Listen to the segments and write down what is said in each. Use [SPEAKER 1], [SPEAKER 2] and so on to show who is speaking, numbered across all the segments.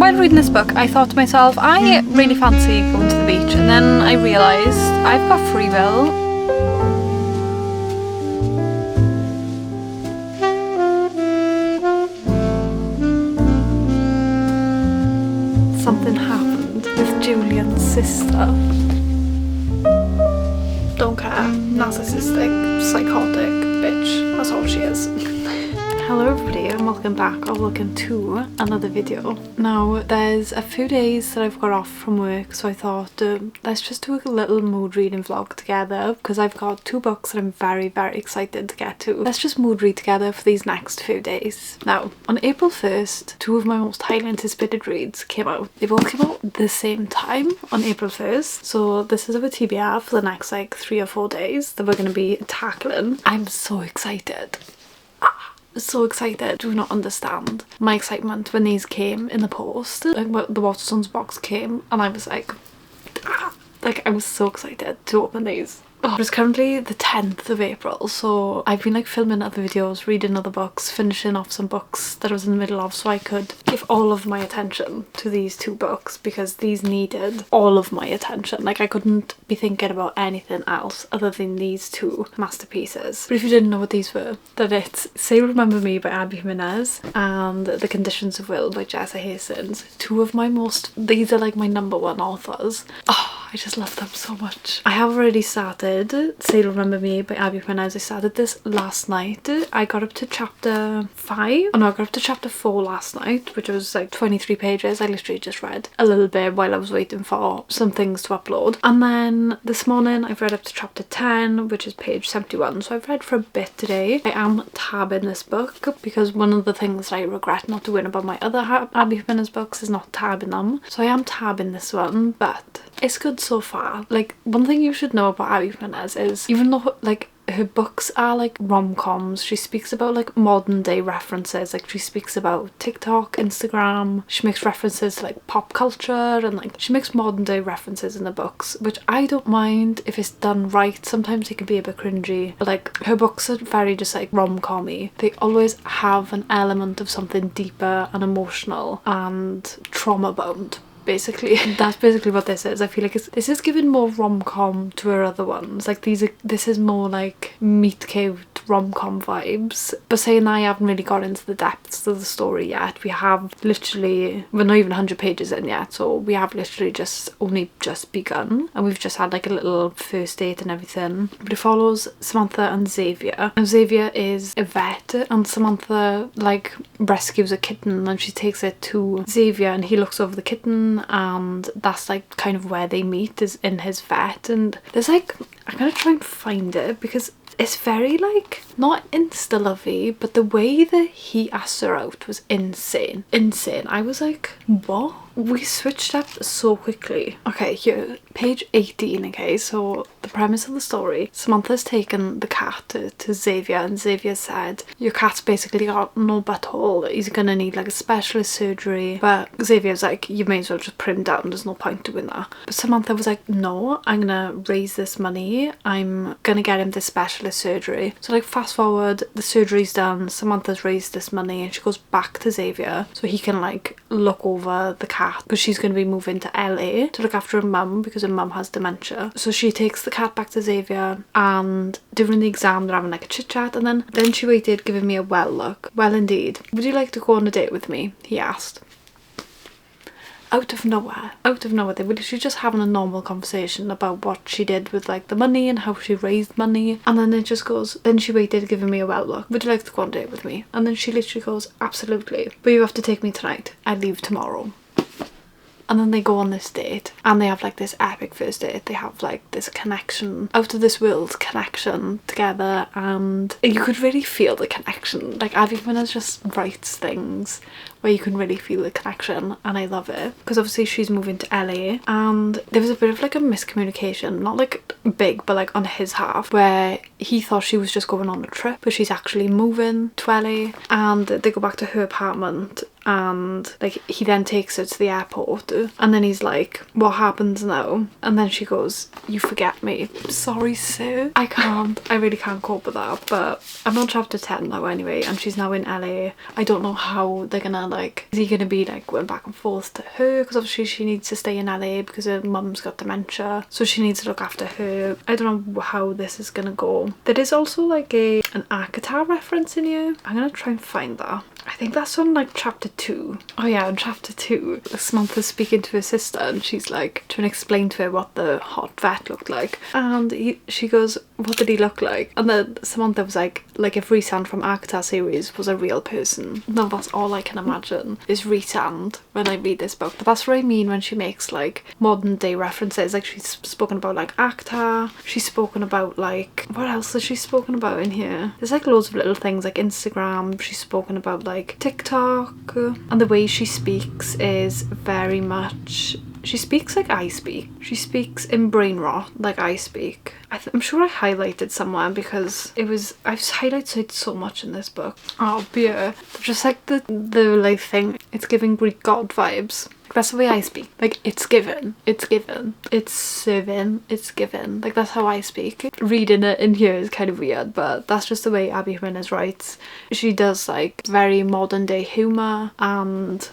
[SPEAKER 1] while reading this book, I thought to myself, I really fancy going to the beach, and then I realised I've got free will. Something happened with Julian's sister. Don't care. Narcissistic, psychotic bitch. That's all she is. Hello everybody and welcome back or welcome to another video. Now there's a few days that I've got off from work, so I thought let's just do a little mood reading vlog together because I've got two books that I'm very excited to get to. Let's just mood read together for these next few days. Now on April 1st, two of my most highly anticipated reads came out. They both came out at the same time on April 1st, so this is a TBR for the next like 3 or 4 days that we're going to be tackling. I'm so excited. So excited. Do not understand my excitement when these came in the post. Like the Waterstones box came and I was like I was so excited to open these. Oh, it's currently the 10th of April, so I've been like filming other videos, reading other books, finishing off some books that I was in the middle of so I could give all of my attention to these two books because these needed all of my attention. Like I couldn't be thinking about anything else other than these two masterpieces. But if you didn't know what these were, then it's Say Remember Me by Abby Jimenez and The Conditions of Will by Jessa Hastings. Two of my these are like my #1 authors. Oh, I just love them so much. I have already started Say Remember Me by Abby Jimenez. I started this last night. I got up to chapter 5. Oh no, I got up to chapter 4 last night, which was like 23 pages. I literally just read a little bit while I was waiting for some things to upload. And then this morning I've read up to chapter 10, which is page 71. So I've read for a bit today. I am tabbing this book because one of the things that I regret not doing about my other Abby Jimenez books is not tabbing them. So I am tabbing this one, but it's good so far. Like one thing you should know about Abby Jimenez is even though like her books are like rom-coms, she speaks about like modern day references. Like she speaks about TikTok, Instagram, she makes references to like pop culture and like she makes modern day references in the books, which I don't mind if it's done right. Sometimes it can be a bit cringy, but like her books are very just like rom-com-y. They always have an element of something deeper and emotional and trauma bound. Basically that's basically what this is. I feel like this is giving more rom-com to her other ones. Like this is more like meet cute rom-com vibes, but saying that I haven't really got into the depths of the story yet. We have literally, we're not even 100 pages in yet, so we have literally only just begun and we've just had like a little first date and everything. But it follows Samantha and Xavier, and Xavier is a vet and Samantha like rescues a kitten and she takes it to Xavier and he looks over the kitten, and that's like kind of where they meet, is in his vet. And there's like, I'm gonna try and find it because it's very like not insta-lovey, but the way that he asked her out was insane. I was like, what? We switched up so quickly. Okay, here, page 18. Okay, so the premise of the story, Samantha's taken the cat to Xavier and Xavier said, your cat's basically got no butthole, he's gonna need like a specialist surgery. But Xavier's like, you may as well just put him down, there's no point doing that. But Samantha was like, no, I'm gonna raise this money, I'm gonna get him this specialist surgery. So like fast forward, the surgery's done, Samantha's raised this money and she goes back to Xavier so he can like look over the cat because she's going to be moving to LA to look after her mum because her mum has dementia. So she takes the cat back to Xavier and during the exam they're having like a chit chat, and then she waited, giving me a well look. Well indeed. Would you like to go on a date with me? He asked. Out of nowhere, they were literally just having a normal conversation about what she did with like the money and how she raised money, and then it just goes, then she waited, giving me a well look. Would you like to go on a date with me? And then she literally goes, absolutely, but you have to take me tonight, I leave tomorrow. And then they go on this date and they have like this epic first date. They have like this connection, out of this world connection together, and you could really feel the connection. Like Abby Jimenez just writes things where you can really feel the connection, and I love it because obviously she's moving to LA and there was a bit of like a miscommunication, not like big but like on his half, where he thought she was just going on a trip but she's actually moving to LA, and they go back to her apartment and like he then takes her to the airport and then he's like, what happens now? And then she goes, you forget me. Sorry sir, I really can't cope with that. But I'm on chapter 10 now anyway and she's now in LA. I don't know how they're gonna like, is he going to be like going back and forth to her, because obviously she needs to stay in LA because her mum's got dementia, so she needs to look after her. I don't know how this is going to go. There is also like an Akata reference in here. I'm going to try and find that. I think that's on like chapter 2. Oh yeah, in chapter 2, Samantha's speaking to her sister and she's like trying to explain to her what the hot vet looked like, and she goes, what did he look like? And then Samantha was like if Rhysand from Akata series was a real person. No, that's all I can imagine is Rhysand when I read this book. But that's what I mean when she makes like modern day references. Like she's spoken about like Akata, she's spoken about like, what else has she spoken about in here? There's like loads of little things like Instagram, she's spoken about like TikTok, and the way she speaks is very much, she speaks like I speak. She speaks in brain rot like I speak. I'm sure I highlighted somewhere because I've highlighted so much in this book. Oh, beer. Just like the like thing, it's giving Greek god vibes. That's the way I speak. Like, it's given. It's given. It's serving. It's given. Like, that's how I speak. Reading it in here is kind of weird, but that's just the way Abby Jimenez writes. She does like very modern day humour, and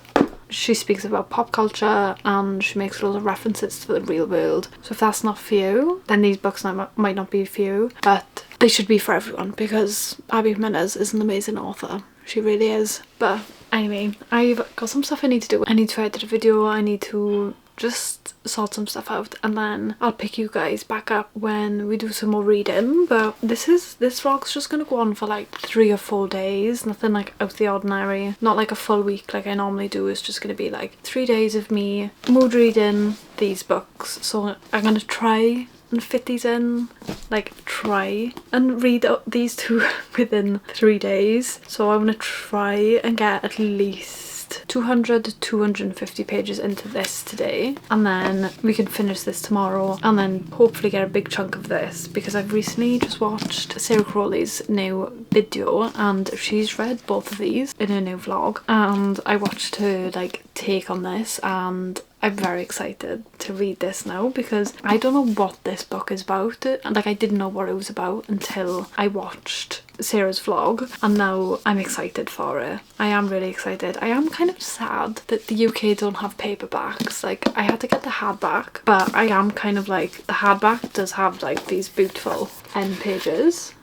[SPEAKER 1] she speaks about pop culture, and she makes a lot of references to the real world. So if that's not for you, then these books might not be for you, but they should be for everyone because Abby Jimenez is an amazing author. She really is. But anyway, I've got some stuff I need to do. I need to edit a video, I need to just sort some stuff out, and then I'll pick you guys back up when we do some more reading. But this vlog's just gonna go on for like 3 or 4 days, nothing like out of the ordinary, not like a full week like I normally do. It's just gonna be like 3 days of me mood reading these books. So I'm gonna try and fit these in, like try and read these 2 within 3 days. So I'm gonna try and get at least 200 to 250 pages into this today, and then we can finish this tomorrow, and then hopefully get a big chunk of this, because I've recently just watched Sarah Crowley's new video and she's read both of these in her new vlog, and I watched her like take on this, and I'm very excited to read this now because I don't know what this book is about. Like, I didn't know what it was about until I watched Sarah's vlog, and now I'm excited for it. I am really excited. I am kind of sad that the UK don't have paperbacks. Like, I had to get the hardback, but I am kind of like, the hardback does have like these beautiful end pages,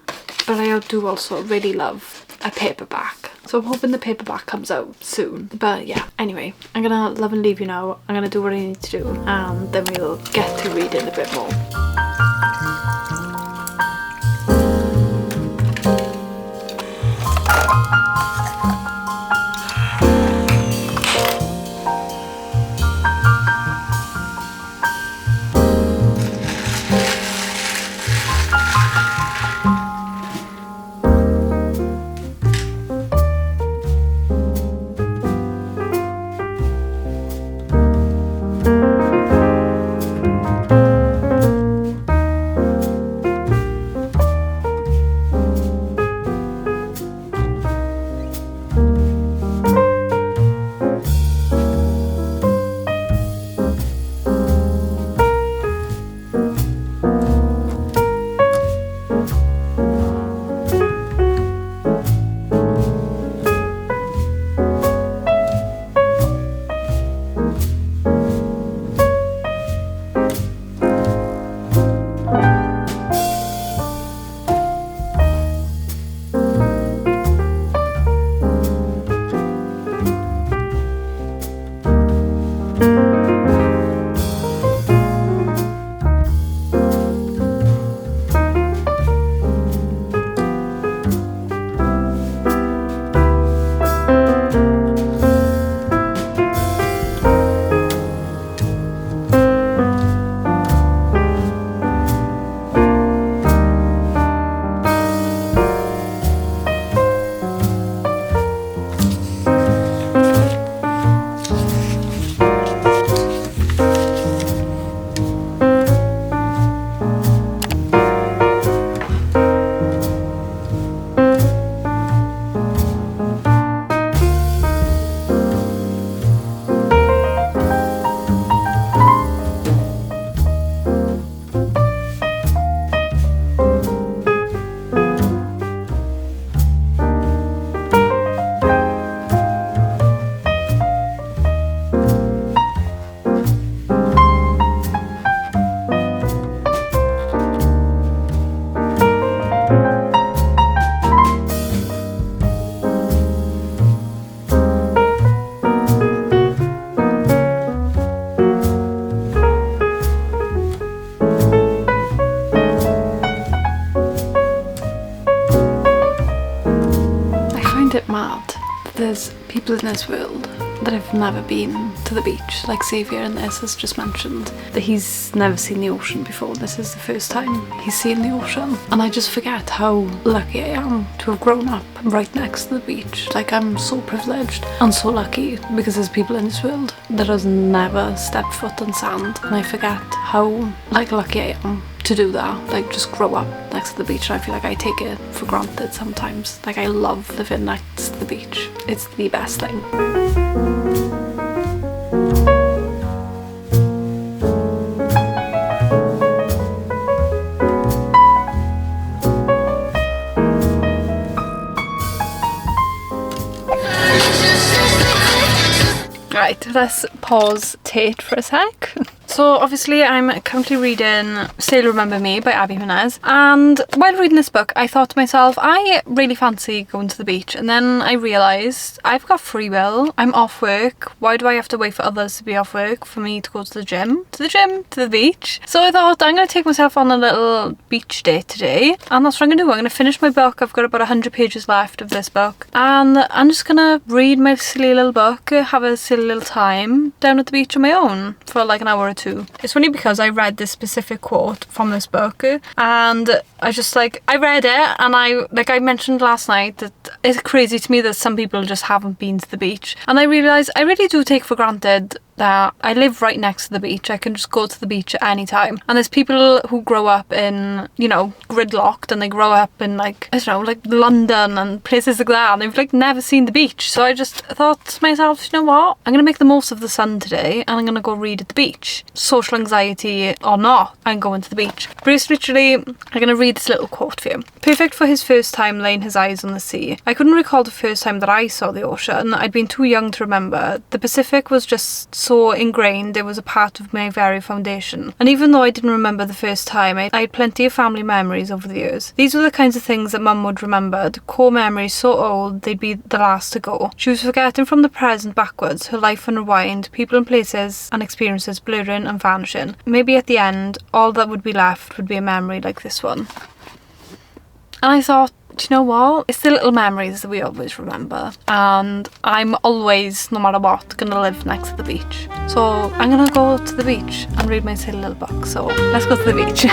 [SPEAKER 1] but I do also really love a paperback. So I'm hoping the paperback comes out soon. But yeah, anyway, I'm gonna love and leave you now. I'm gonna do what I need to do, and then we'll get to reading a bit more. find it mad that there's people in this world that have never been to the beach. Like Xavier in this has just mentioned that he's never seen the ocean before. This is the first time he's seen the ocean. And I just forget how lucky I am to have grown up right next to the beach. Like, I'm so privileged and so lucky because there's people in this world that has never stepped foot on sand. And I forget how lucky I am to do that, like just grow up next to the beach. And I feel like I take it for granted sometimes. Like, I love living next to the beach. It's the best thing. Right, let's pause Tate for a sec. So obviously I'm currently reading Still Remember Me by Abby Jimenez, and while reading this book I thought to myself, I really fancy going to the beach, and then I realised I've got free will, I'm off work, why do I have to wait for others to be off work for me to go to the gym? To the beach? So I thought I'm going to take myself on a little beach day today, and that's what I'm going to do. I'm going to finish my book. I've got about 100 pages left of this book, and I'm just going to read my silly little book, have a silly little time down at the beach on my own for like an hour or two. It's funny because I read this specific quote from this book, and I just I read it, and I mentioned last night that it's crazy to me that some people just haven't been to the beach, and I realised I really do take for granted that I live right next to the beach. I can just go to the beach at any time. And there's people who grow up in, you know, gridlocked, and they grow up in I don't know, London and places like that, and they've never seen the beach. So I just thought to myself, you know what? I'm going to make the most of the sun today, and I'm going to go read at the beach. Social anxiety or not, I'm going to the beach. Bruce, literally, I'm going to read this little quote for you. Perfect for his first time laying his eyes on the sea. I couldn't recall the first time that I saw the ocean. I'd been too young to remember. The Pacific was just so ingrained, it was a part of my very foundation. And even though I didn't remember the first time, I had plenty of family memories over the years. These were the kinds of things that Mum would remember, the core memories so old they'd be the last to go. She was forgetting from the present backwards, her life unrewind, people and places and experiences blurring and vanishing. Maybe at the end, all that would be left would be a memory like this one. And I thought, do you know what? It's the little memories that we always remember. And I'm always, no matter what, going to live next to the beach. So I'm going to go to the beach and read my silly little book. So let's go to the beach.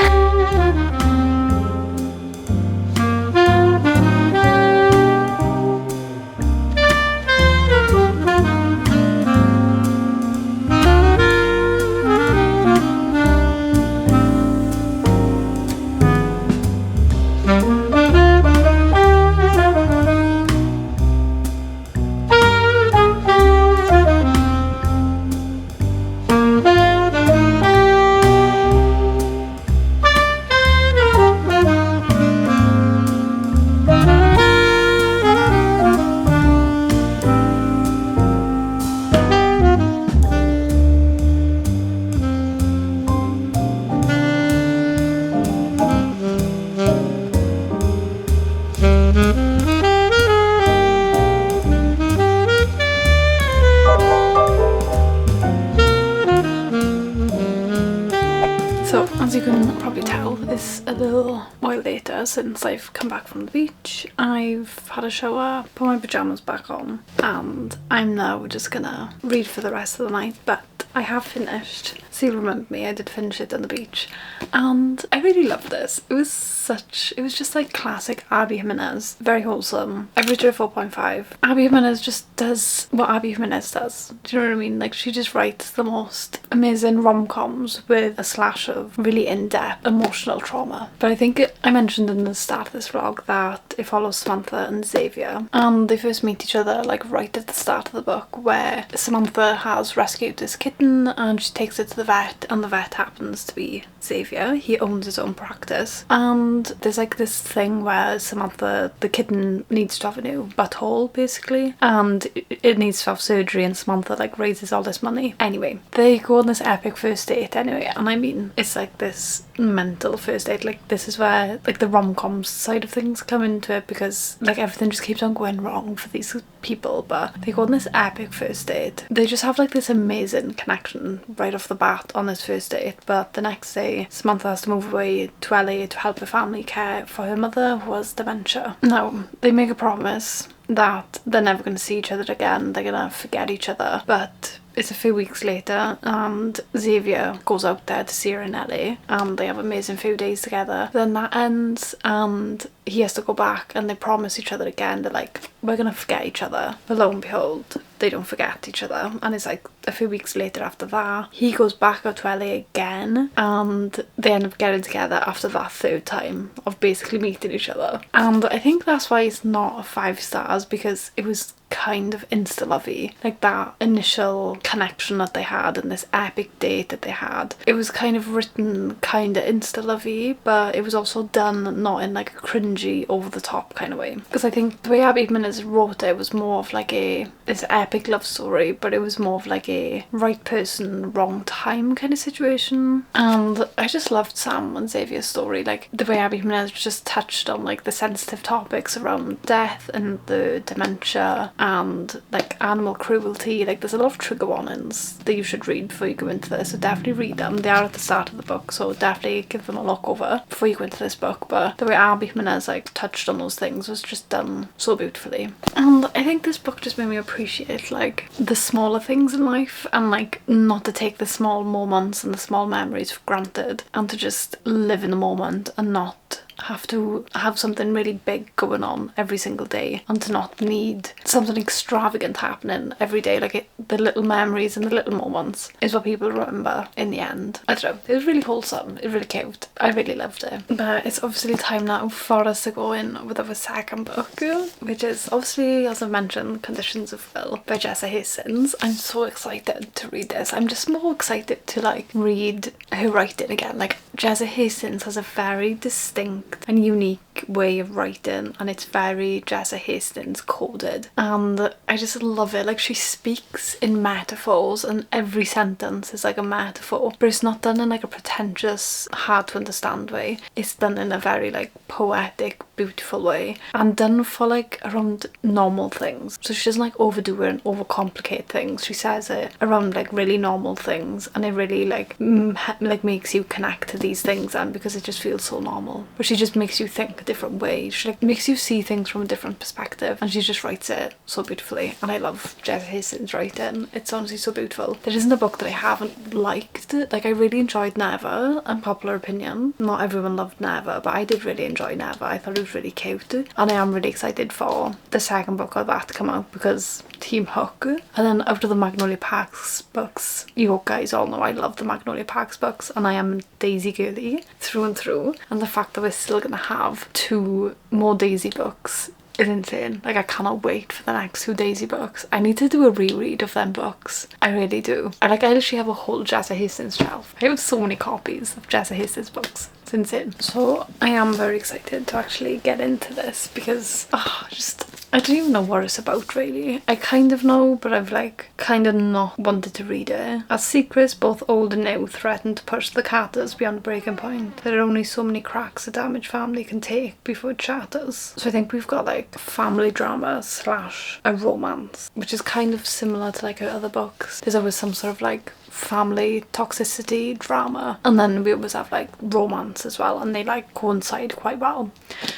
[SPEAKER 1] So, as you can probably tell, it's a little while later since I've come back from the beach. I've had a shower, put my pyjamas back on, and I'm now just gonna read for the rest of the night. But I have finished Still Remember Me. I did finish it on the beach, and I really loved this. It was just like classic Abby Jimenez, very wholesome. I rated it 4.5. Abby Jimenez just does what Abby Jimenez does. Do you know what I mean? She just writes the most amazing rom-coms with a slash of really in-depth emotional trauma. But I think I mentioned in the start of this vlog that it follows Samantha and Xavier, and they first meet each other right at the start of the book, where Samantha has rescued this kitten and she takes it to the vet, and the vet happens to be Xavier. He owns his own practice, and there's this thing where Samantha, the kitten, needs to have a new butthole basically, and it needs to have surgery, and Samantha raises all this money. Anyway, they go on this epic first date anyway, and I mean, it's this mental first date. This is where the rom-com side of things come into it, because everything just keeps on going wrong for these people, but they go on this epic first date. They just have this amazing connection right off the bat on this first date, but the next day Samantha has to move away to LA to help her family care for her mother who has dementia. Now, they make a promise that they're never going to see each other again, they're going to forget each other. But it's a few weeks later and Xavier goes out there to see her in LA and they have an amazing few days together. Then that ends and he has to go back and they promise each other again. They're like, we're gonna forget each other. But lo and behold, they don't forget each other. And it's like a few weeks later after that, he goes back out to LA again and they end up getting together after that third time of basically meeting each other. And I think that's why it's not a 5 stars, because it was kind of insta-lovey. Like that initial connection that they had and this epic date that they had, it was kind of written kind of insta-lovey, but it was also done not in like a cringy over the top kind of way. Because I think the way Abby Jimenez wrote it was more of like this epic love story, but it was more of like a right person wrong time kind of situation. And I just loved Sam and Xavier's story, like the way Abby Jimenez just touched on like the sensitive topics around death and the dementia and like animal cruelty. Like there's a lot of trigger warnings that you should read before you go into this, so definitely read them. They are at the start of the book, so definitely give them a look over before you go into this book. But the way Abby Jimenez like touched on those things was just done so beautifully. And I think this book just made me appreciate like the smaller things in life, and like not to take the small moments and the small memories for granted, and to just live in the moment and not have to have something really big going on every single day, and to not need something extravagant happening every day. Like the little memories and the little moments is what people remember in the end. I don't know, it was really wholesome, it was really cute, I really loved it. But it's obviously time now for us to go in with our second book, which is obviously, as I've mentioned, Conditions of Will by Jessa Hastings. I'm so excited to read this. I'm just more excited to like read her writing again. Like Jessa Hastings has a very distinct and unique way of writing, and it's very Jessa Hastings coded, and I just love it. Like she speaks in metaphors and every sentence is like a metaphor, but it's not done in like a pretentious, hard to understand way. It's done in a very like poetic, beautiful way, and done for like around normal things. So she doesn't like overdo it and overcomplicate things. She says it around like really normal things, and it really like makes you connect to these things, and because it just feels so normal. But she just makes you think a different way. She like makes you see things from a different perspective, and she just writes it so beautifully. And I love Jessa Hastings' writing. It's honestly so beautiful. There isn't a book that I haven't liked. Like I really enjoyed Never, unpopular opinion. Not everyone loved Never, but I did really enjoy Never. I thought it was really cute, and I am really excited for the second book of that to come out, because Team Hook. And then out of the Magnolia Parks books, you guys all know I love the Magnolia Parks books, and I am Daisy girly through and through, and the fact that we're still gonna have 2 more Daisy books is insane. Like I cannot wait for the next 2 Daisy books. I need to do a reread of them books. I really do. I literally have a whole Jessa Hastings shelf. I have so many copies of Jessa Hastings books. It's insane. So I am very excited to actually get into this, because I don't even know what it's about really. I kind of know, but I've like kind of not wanted to read it. As secrets, both old and new, threaten to push the Carters beyond breaking point. There are only so many cracks a damaged family can take before it shatters. So I think we've got like family drama / a romance, which is kind of similar to like her other books. There's always some sort of like family toxicity drama, and then we always have like romance as well, and they like coincide quite well.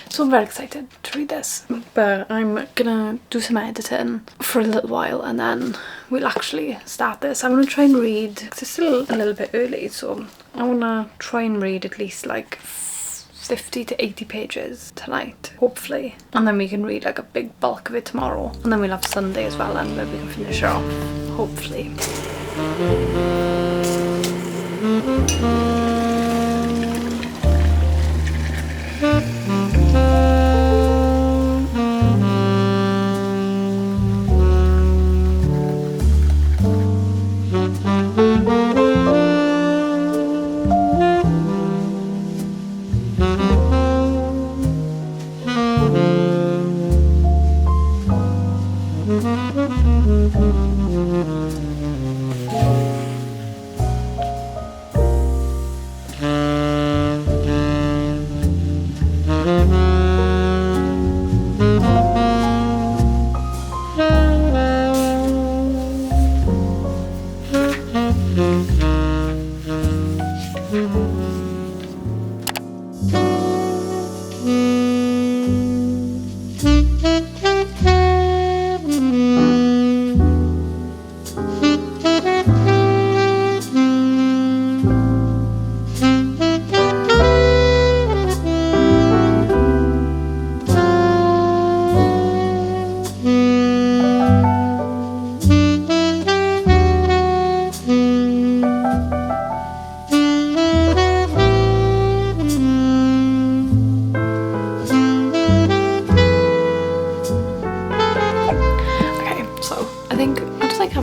[SPEAKER 1] So I'm very excited to read this. But I'm gonna do some editing for a little while and then we'll actually start this. I'm gonna try and read, because it's still a little bit early, so I wanna try and read at least like 50 to 80 pages tonight, hopefully, and then we can read like a big bulk of it tomorrow, and then we'll have Sunday as well, and maybe we can finish it off, hopefully.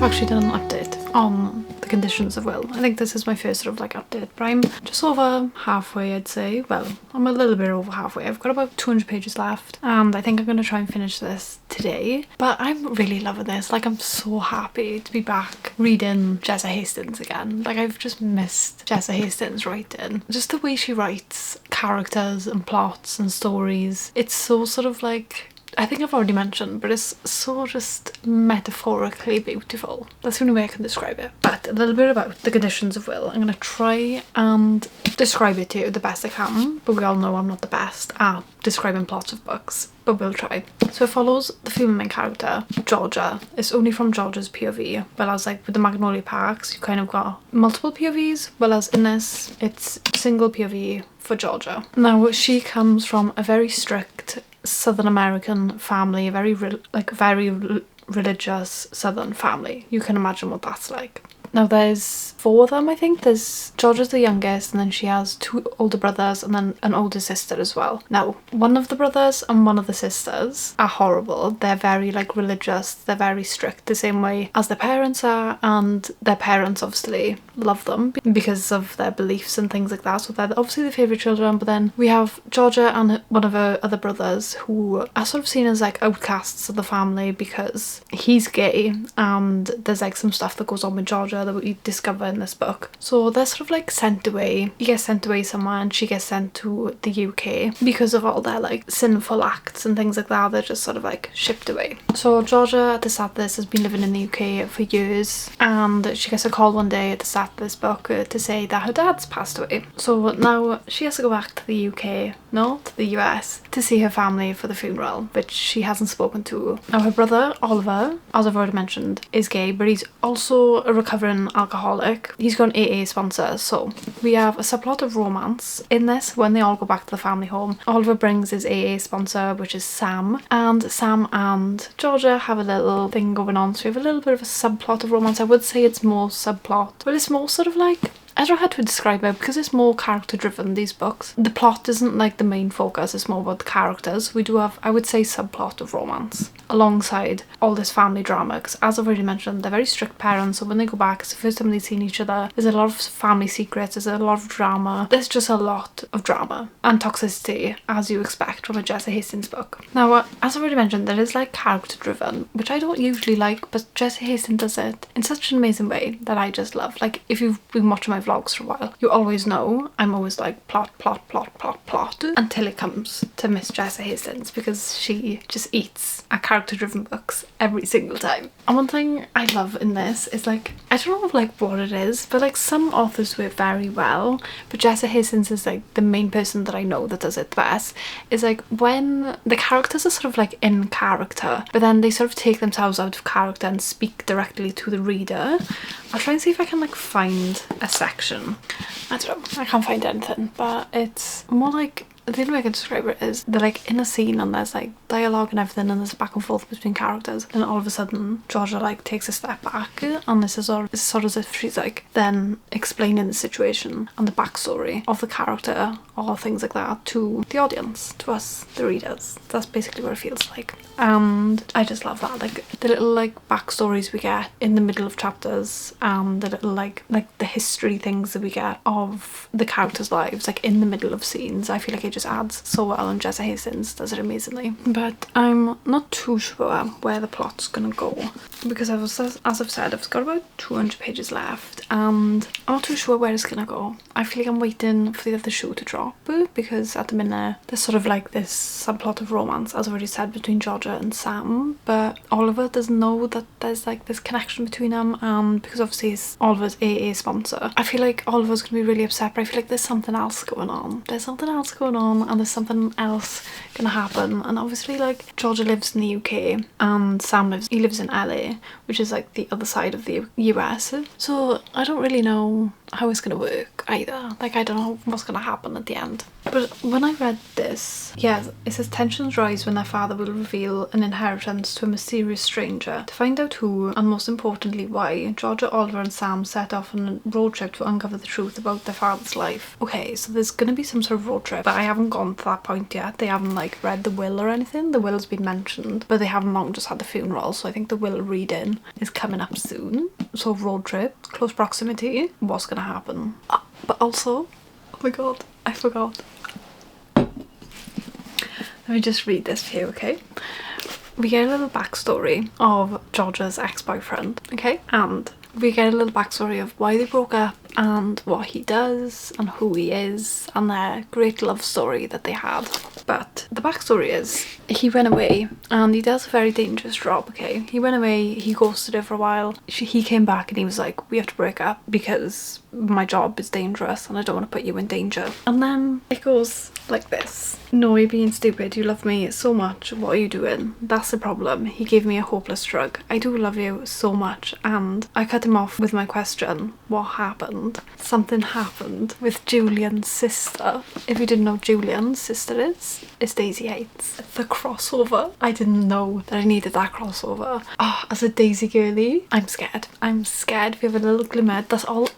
[SPEAKER 1] I've actually done an update on the conditions of will. I think this is my first sort of like update, but I'm just over halfway, I'd say. Well, I'm a little bit over halfway. I've got about 200 pages left, and I think I'm going to try and finish this today. But I'm really loving this. Like, I'm so happy to be back reading Jessa Hastings again. Like, I've just missed Jessa Hastings writing. Just the way she writes characters and plots and stories. It's so sort of like, I think I've already mentioned, but it's so just metaphorically beautiful. That's the only way I can describe it. But a little bit about the conditions of will. I'm going to try and describe it to you the best I can, but we all know I'm not the best at describing plots of books, but we'll try. So it follows the female main character, Georgia. It's only from Georgia's POV, whereas like with the Magnolia Parks, you kind of got multiple POVs, whereas in this, it's single POV for Georgia. Now, she comes from a very strict Southern American family, a very religious Southern family. You can imagine what that's like. Now there's 4 of them, I think. There's Georgia's the youngest, and then she has 2 older brothers and then an older sister as well. Now, one of the brothers and one of the sisters are horrible. They're very like religious, they're very strict, the same way as their parents are, and their parents obviously love them because of their beliefs and things like that. So they're obviously the favourite children. But then we have Georgia and one of her other brothers who are sort of seen as like outcasts of the family because he's gay, and there's like some stuff that goes on with Georgia that we discover in this book. So they're sort of like sent away. He gets sent away somewhere and she gets sent to the UK because of all their like sinful acts and things like that. They're just sort of like shipped away. So Georgia at the start of this has been living in the UK for years, and she gets a call one day at the start of this book to say that her dad's passed away. So now she has to go back to the UK, no, to the US, to see her family for the funeral, which she hasn't spoken to. Now her brother, Oliver, as I've already mentioned, is gay, but he's also a recovering alcoholic. He's got an AA sponsor, so we have a subplot of romance in this. When they all go back to the family home, Oliver brings his AA sponsor, which is Sam, and Sam and Georgia have a little thing going on, so we have a little bit of a subplot of romance. I would say it's more subplot, but it's more sort of like, I don't know how to describe it because it's more character driven, these books. The plot isn't like the main focus, it's more about the characters. We do have, I would say, subplot of romance alongside all this family drama, because as I've already mentioned, they're very strict parents, so when they go back, it's the first time they've seen each other. There's a lot of family secrets, there's a lot of drama. There's just a lot of drama and toxicity, as you expect from a Jessa Hastings book. Now, as I've already mentioned, there is like character driven, which I don't usually like, but Jessa Hastings does it in such an amazing way that I just love. Like, if you've been watching my vlogs for a while, you always know I'm always like plot until it comes to Miss Jessa Hastings, because she just eats at character driven books every single time. And one thing I love in this is like, I don't know like what it is, but like some authors do it very well, but Jessa Hastings is like the main person that I know that does it the best. Is like when the characters are sort of like in character, but then they sort of take themselves out of character and speak directly to the reader. I'll try and see if I can like find a section. I don't know, I can't find anything, but it's more like, the only way I can describe it is they're like in a scene and there's like dialogue and everything, and there's back and forth between characters, and all of a sudden Georgia like takes a step back, and this is sort of as if she's like then explaining the situation and the backstory of the character or things like that to the audience, to us, the readers. That's basically what it feels like, and I just love that, like the little like backstories we get in the middle of chapters, and the little like the history things that we get of the characters' lives like in the middle of scenes. I feel like it just adds so well, and Jessa Hastings does it amazingly. But I'm not too sure where the plot's gonna go, because as I've said, I've got about 200 pages left and I'm not too sure where it's gonna go. I feel like I'm waiting for the other shoe to drop, because at the minute there's sort of like this subplot of romance, as I already said, between Georgia and Sam, but Oliver doesn't know that there's like this connection between them, and because obviously he's Oliver's AA sponsor, I feel like Oliver's gonna be really upset, but I feel like there's something else going on. There's something else going on, and there's something else gonna happen. And obviously like Georgia lives in the UK and Sam lives in LA, which is like the other side of the US, so I don't really know how it's gonna work either. Like, I don't know what's gonna happen at the end. But when I read this, yeah, it says tensions rise when their father will reveal an inheritance to a mysterious stranger. To find out who, and most importantly why, Georgia, Oliver and Sam set off on a road trip to uncover the truth about their father's life. Okay, so there's gonna be some sort of road trip, but I haven't gone to that point yet. They haven't like read the will or anything. The will's been mentioned, but they haven't long just had the funeral, so I think the will reading is coming up soon. So road trip, close proximity, what's gonna happen? But also, oh my god, I forgot. Let me just read this for you, okay? We get a little backstory of Georgia's ex-boyfriend, okay? And we get a little backstory of why they broke up and what he does and who he is and their great love story that they had. But the backstory is he went away and he does a very dangerous job, okay? He went away, he ghosted her for a while. He came back and he was like, we have to break up because my job is dangerous and I don't want to put you in danger. And then it goes like this. No, you're being stupid. You love me so much. What are you doing? That's the problem. He gave me a hopeless shrug. I do love you so much. And I cut him off with my question. What happened? Something happened with Julian's sister. If you didn't know who Julian's sister is, it's Daisy Hates. The crossover. I didn't know that I needed that crossover. Oh, as a Daisy girly, I'm scared. I'm scared. We have a little glimmer. That's all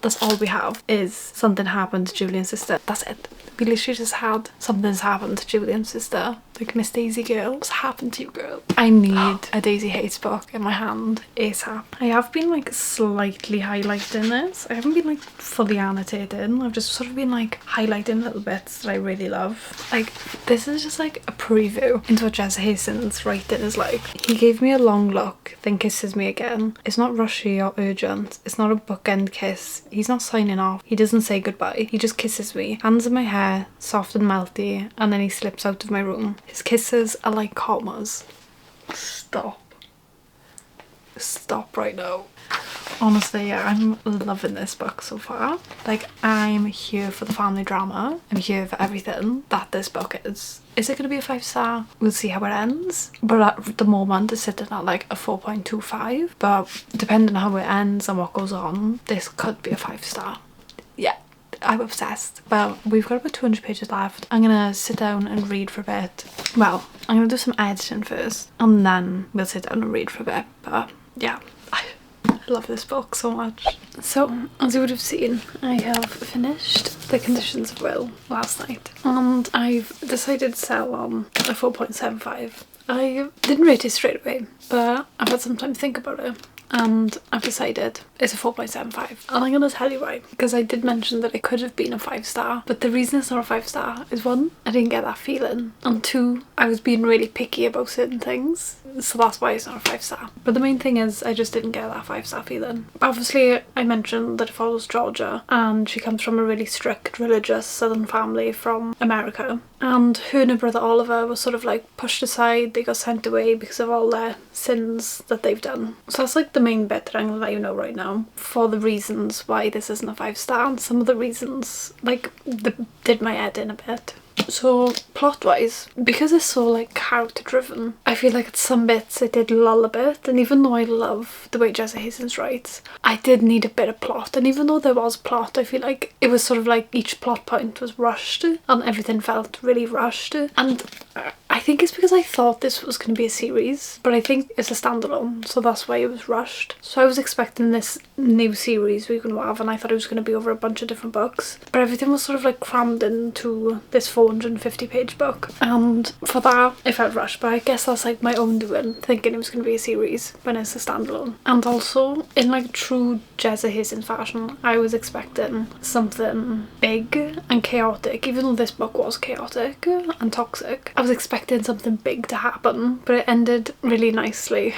[SPEAKER 1] we have is something happened to Julian's sister. That's it. We literally just had something's happened to Julian's sister. Like, Miss Daisy girl, what's happened to you, girl? I need a Daisy Hates book in my hand ASAP. I have been like slightly highlighting this. I haven't been like fully annotating. I've just sort of been like highlighting little bits that I really love. Like, this is just like a preview into what Jessa Hastings' writing is like. He gave me a long look, then kisses me again. It's not rushy or urgent. It's not a bookend kiss. He's not signing off. He doesn't say goodbye. He just kisses me. Hands in my hair, soft and melty, and then he slips out of my room. His kisses are like commas. Stop. Stop right now. Honestly, yeah, I'm loving this book so far. Like, I'm here for the family drama. I'm here for everything that this book is. Is it going to be a 5-star? We'll see how it ends. But at the moment, it's sitting at like a 4.25. But depending on how it ends and what goes on, this could be a 5-star. Yeah. I'm obsessed. Well, we've got about 200 pages left. I'm gonna sit down and read for a bit. Well, I'm gonna do some editing first and then we'll sit down and read for a bit. But yeah, I love this book so much. So, as you would have seen, I have finished The Conditions of Will last night and I've decided to sell on a 4.75. I didn't rate it straight away, but I've had some time to think about it. And I've decided it's a 4.75 and I'm gonna tell you why, because I did mention that it could have been a 5-star, but the reason it's not a 5-star is 1, I didn't get that feeling, and 2, I was being really picky about certain things, so that's why it's not a 5-star. But the main thing is I just didn't get that 5-star feeling. Obviously I mentioned that it follows Georgia and she comes from a really strict religious southern family from America, and her and her brother Oliver were sort of like pushed aside. They got sent away because of all their sins that they've done. So that's like the main bit that I'm gonna let you know right now for the reasons why this isn't a 5-star, and some of the reasons like did my head in a bit. So plot wise, because it's so like character driven, I feel like at some bits it did lull a bit, and even though I love the way Jessa Hastings writes, I did need a bit of plot, and even though there was plot, I feel like it was sort of like each plot point was rushed and everything felt really rushed. And I think it's because I thought this was going to be a series, but I think it's a standalone, so that's why it was rushed. So I was expecting this new series we were going to have, and I thought it was going to be over a bunch of different books, but everything was sort of like crammed into this 450 page book, and for that it felt rushed. But I guess that's like my own doing, thinking it was going to be a series when it's a standalone. And also, in like true Jessa Hastings fashion, I was expecting something big and chaotic. Even though this book was chaotic and toxic, I was expecting something big to happen, but it ended really nicely.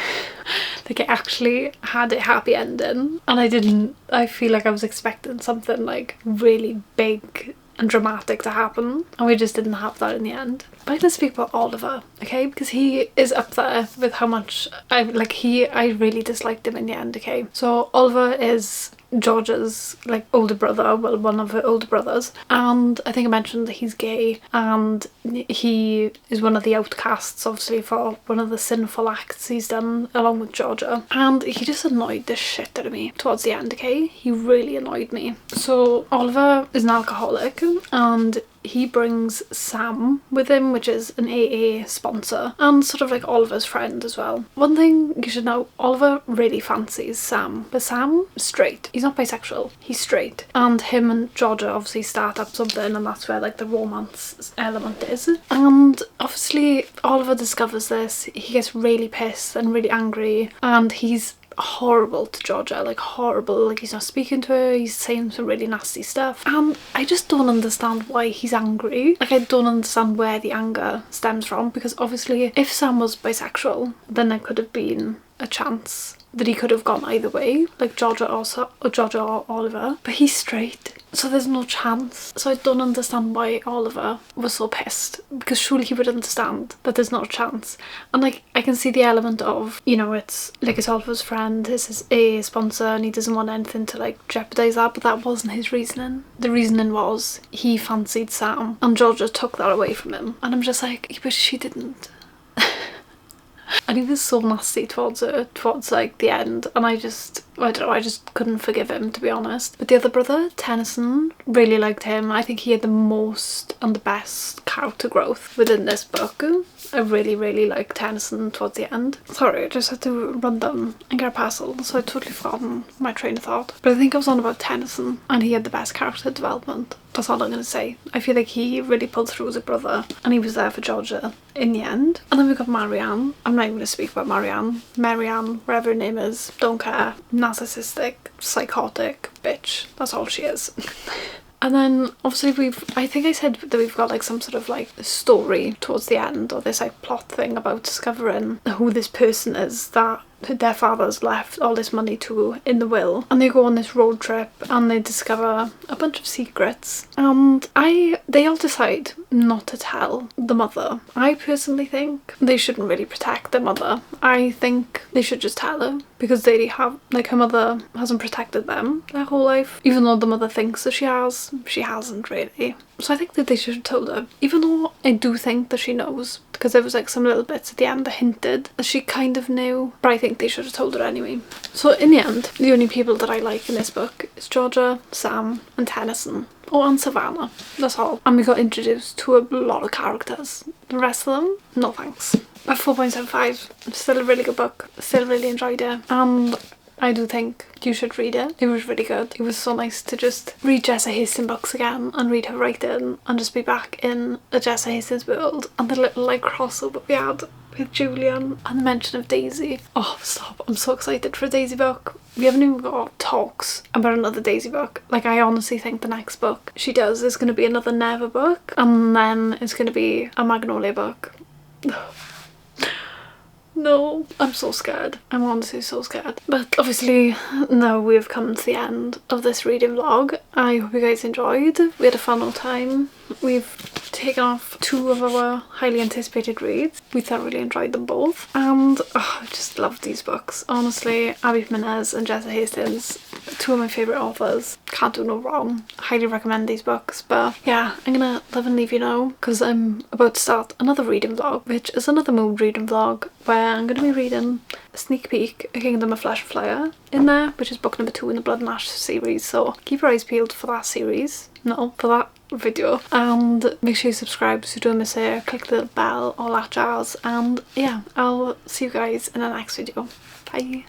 [SPEAKER 1] Like, it actually had a happy ending, and I feel like I was expecting something like really big and dramatic to happen, and we just didn't have that in the end. But I'm gonna speak about Oliver, okay, because he is up there with how much I really disliked him in the end, okay. So Oliver is Georgia's like older brother, well, one of her older brothers, and I think I mentioned that he's gay, and he is one of the outcasts, obviously, for one of the sinful acts he's done along with Georgia, and he just annoyed the shit out of me towards the end, okay. He really annoyed me. So Oliver is an alcoholic, and he brings Sam with him, which is an AA sponsor and sort of like Oliver's friend as well. One thing you should know, Oliver really fancies Sam, but Sam is straight. He's not bisexual, he's straight. And him and Georgia obviously start up something, and that's where like the romance element is. And obviously Oliver discovers this, he gets really pissed and really angry, and he's horrible to Georgia, like horrible, like he's not speaking to her, he's saying some really nasty stuff, and I just don't understand why he's angry. Like I don't understand where the anger stems from, because obviously if Sam was bisexual then there could have been a chance that he could have gone either way, like Georgia or Oliver, but he's straight, so there's no chance. So I don't understand why Oliver was so pissed, because surely he would understand that there's no chance. And like I can see the element of, you know, it's like it's Oliver's friend, it's his AA sponsor, and he doesn't want anything to like jeopardize that, but that wasn't his reasoning. The reasoning was he fancied Sam and Georgia took that away from him, and I'm just like, but she didn't. And he was so nasty towards her, towards like the end, and I don't know, I just couldn't forgive him, to be honest. But the other brother, Tennyson, really liked him. I think he had the most and the best character growth within this book. I really liked Tennyson towards the end. Sorry, I just had to run down and get a parcel, so I totally forgotten my train of thought. But I think I was on about Tennyson, and he had the best character development. That's all I'm going to say. I feel like he really pulled through as a brother, and he was there for Georgia in the end. And then we got Marianne. I'm not even going to speak about Marianne, whatever her name is, don't care. Narcissistic, psychotic bitch. That's all she is. And then obviously I think I said that we've got like some sort of like story towards the end, or this like plot thing about discovering who this person is that their father's left all this money to in the will, and they go on this road trip and they discover a bunch of secrets, and they all decide not to tell the mother. I personally think they shouldn't really protect their mother. I think they should just tell her, because they have, like, her mother hasn't protected them their whole life, even though the mother thinks that she hasn't really. So I think that they should have told her, even though I do think that she knows, because there was like some little bits at the end that hinted that she kind of knew, but I think they should have told her anyway. So in the end, the only people that I like in this book is Georgia, Sam and Tennyson. Oh, and Savannah. That's all. And we got introduced to a lot of characters. The rest of them, no thanks. But 4.75, still a really good book. Still really enjoyed it. And I do think you should read it. It was really good. It was so nice to just read Jessa Hastings books again and read her writing and just be back in a Jessa Hastings world. And the little like crossover we had with Julian and the mention of Daisy. Oh, stop. I'm so excited for a Daisy book. We haven't even got talks about another Daisy book. Like, I honestly think the next book she does is going to be another Never book, and then it's going to be a Magnolia book. No, I'm so scared. I'm honestly so scared. But obviously now we've come to the end of this reading vlog. I hope you guys enjoyed. We had a fun old time. We've taken off 2 of our highly anticipated reads. We thoroughly enjoyed them both, and I just love these books. Honestly, Abby Jimenez and Jessa Hastings, 2 of my favourite authors. Can't do no wrong. Highly recommend these books. But yeah, I'm gonna love and leave you now, because I'm about to start another reading vlog, which is another mood reading vlog, where I'm going to be reading a sneak peek at Kingdom of Flesh and Fire in there, which is book number 2 in the Blood and Ash series, so keep your eyes peeled for that series. No, for that video. And make sure you subscribe so you don't miss it, click the bell, all that jazz, and yeah, I'll see you guys in the next video. Bye!